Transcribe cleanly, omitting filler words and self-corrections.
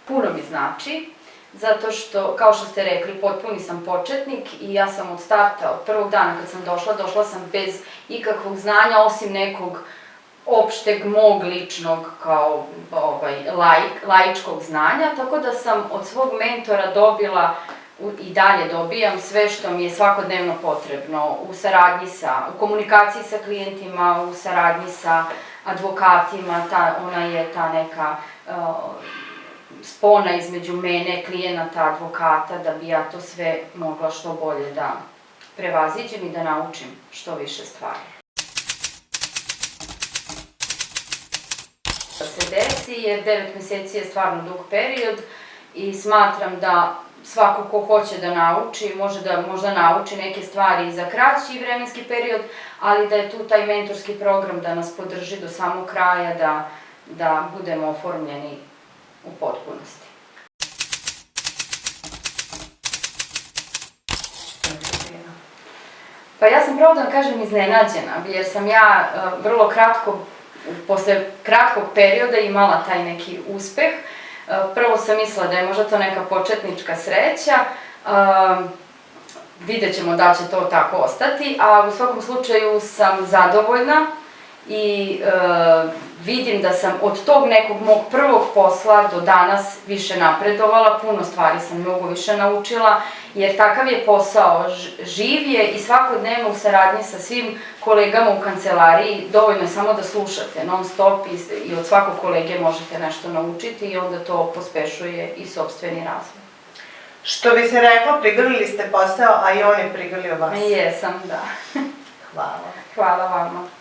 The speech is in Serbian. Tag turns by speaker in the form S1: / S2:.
S1: puno mi znači, zato što, kao što ste rekli, potpuni sam početnik i ja sam od starta, od prvog dana kad sam došla sam bez ikakvog znanja, osim nekog opšteg mog ličnog kao laičkog znanja, tako da sam od svog mentora dobila i dalje dobijam sve što mi je svakodnevno potrebno u komunikaciji sa klijentima, u saradnji sa advokatima, ona je ta neka spona između mene, klijenata, advokata, da bi ja to sve mogla što bolje da prevaziđem i da naučim što više stvari. Da se desi, jer 9 meseci je stvarno dug period i smatram da svako ko hoće da nauči, može da možda nauči neke stvari za kraći vremenski period, ali da je tu taj mentorski program da nas podrži do samog kraja, da budemo oformljeni u potpunosti. Pa ja sam pravo da vam kažem iznenađena, jer sam ja vrlo kratko, posle kratkog perioda imala taj neki uspeh. Prvo sam mislila da je možda to neka početnička sreća, vidjet ćemo da će to tako ostati, a u svakom slučaju sam zadovoljna i vidim da sam od tog nekog mog prvog posla do danas više napredovala, puno stvari sam mnogo više naučila, jer takav je posao, živ je i svakodnevno u saradnji sa svim kolegama u kancelariji, dovoljno je samo da slušate non stop i od svakog kolege možete nešto naučiti i onda to pospešuje i sopstveni razvoj.
S2: Što bi se reklo, prigrlili ste posao, a i on je prigrlio vas.
S1: Jesam, da.
S2: Hvala.
S1: Hvala vama.